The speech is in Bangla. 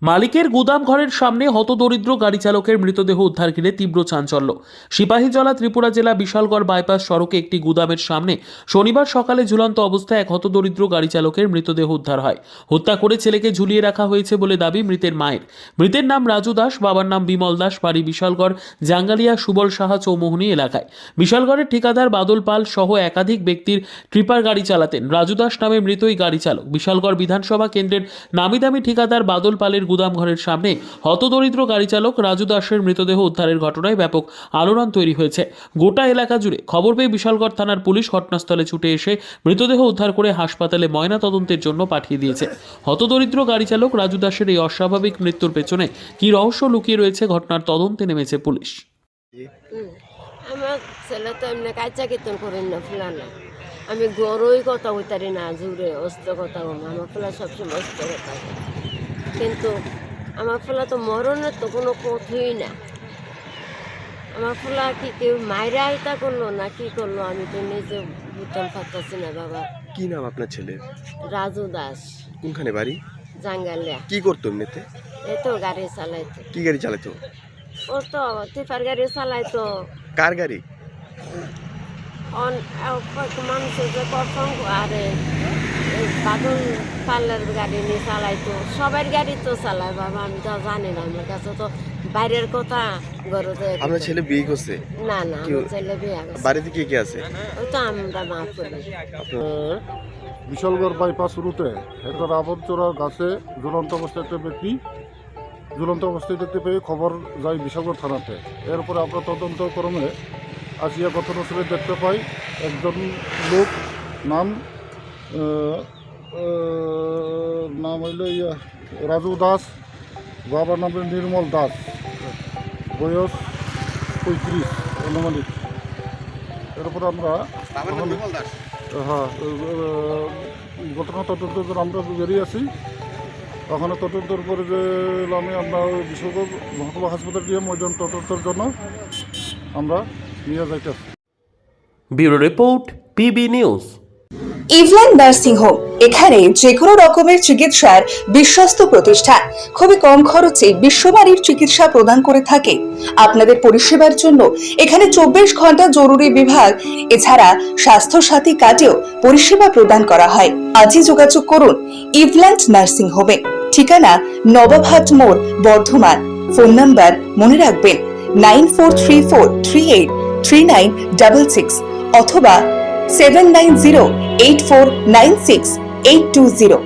মালিকের গুদাম ঘরের সামনে হতদরিদ্র গাড়ি চালকের মৃতদেহ উদ্ধার ঘিরে তীব্র চাঞ্চল্য। সিপাহীজলা ত্রিপুরা জেলা বিশালগড় বাইপাস সড়কে একটি গুদামের সামনে শনিবার সকালে ঝুলন্ত অবস্থায় এক হতদরিদ্র গাড়ি চালকের মৃতদেহ উদ্ধার হয়। হত্যা করে ছেলেকে ঝুলিয়ে রাখা হয়েছে বলে দাবি মৃতের মায়ের। মৃতের নাম রাজু দাস, বাবার নাম বিমল দাস, বাড়ি বিশালগড় জাঙ্গালিয়া সুবল সাহা চৌমোহনী এলাকায়। বিশালগড়ের ঠিকাদার বাদল পাল সহ একাধিক ব্যক্তির ট্রিপার গাড়ি চালাতেন রাজু দাস নামে মৃত এই গাড়ি চালক। বিশালগড় বিধানসভা কেন্দ্রের নামিদামি ঠিকাদার বাদল পালের গুদাম ঘরের সামনে হতদরিদ্র গাড়ি চালক রাজু দাসের মৃতদেহ উদ্ধারের ঘটনায় ব্যাপক আলোড়ন তৈরি হয়েছে। গোটা এলাকা জুড়ে খবর পেয়ে বিশালগড় থানার পুলিশ ঘটনাস্থলে ছুটে এসে মৃতদেহ উদ্ধার করে হাসপাতালে ময়না তদন্তের জন্য পাঠিয়ে দিয়েছে। হতদরিদ্র গাড়ি চালক রাজু দাসের এই অস্বাভাবিক মৃত্যুর পেছনে কি রহস্য লুকিয়ে রয়েছে ঘটনার তদন্তে নেমেছে পুলিশ। আমার ছেলে তো এমনি কাজা কীর্তন করেন না ফুলানা, আমি গরুই কথা হইতারি না, জুড়ে অস্ত কথা আমার ফুলা সবসময় অস্ত কথা, কিন্তু আমার ফুলা তো মরণের তো কোনো পথই না। আমার ফুলা কি কেউ মায়েরা আইতা করলো না কি করলো আমি তো নিজে বুঝতাম পারতাছি না। বাবা কি নাম আপনার ছেলে? রাজু দাস। কোনখানে বাড়ি? জাঙ্গালিয়া। কি করতো এমনিতে? এই তো গাড়ি চালাইতো। কি গাড়ি চালাতো? ও তো টিপার গাড়ি চালাইতো। কার গাড়ি? মানুষের যে প্রথম আরে বাদল পাল্লার গাড়ি নিয়ে চালাইতো, সবার গাড়ি তো চালায় বাবা, আমি তো জানি না, আমার কাছে তো বাইরের কথা। ঘরে আপনার ছেলে বিয়ে করছে? না না, আমার ছেলে বিয়ে করছে। বাড়িতে কে কে আছে? ওই তো আমরা মা করি। বিশালগড় বাইপাস রুটে একটা রাবণ চোরার গাছে ঝুলন্ত অবস্থায় একটা ব্যক্তি ঝুলন্ত অবস্থায় দেখতে পেয়ে খবর যায় বিশালগড় থানাতে। এরপরে আমরা তদন্তক্রমে আসিয়া ঘটনাস্থলে দেখতে পাই একজন লোক নাম হইল রাজু দাস, বাবার নাম নির্মল দাস, বয়স 35 অনুমানিক। এরপরে আমরা হ্যাঁ ঘটনা তদন্তের জন্য আমরা বেরিয়ে আসি। ওখানে তদন্তের পরে যে আমি আমরা বিশালগড় মহকুমা হাসপাতাল দিয়ে ময়দান তদন্তের জন্য আমরা নিয়ে যাইতেছি। Bureau report, PB news. ইভল্যান্ড নার্সিং হোম, এখানে যে কোনো রকমের চিকিৎসার বিশ্বস্ত প্রতিষ্ঠান, খুবই কম খরচে বিশ্বমানের চিকিৎসা প্রদান করে থাকে। আপনাদের পরিষেবার জন্য এখানে 24 ঘন্টা জরুরি বিভাগ, এছাড়া স্বাস্থ্য সাথী কার্ডেও পরিষেবা প্রদান করা হয়। আজই যোগাযোগ করুন ইভল্যান্ড নার্সিং হোমে। ঠিকানা নবাবহাট মোড়, বর্ধমান। ফোন নাম্বার মনে রাখবেন 9434383966 অথবা 7908496820।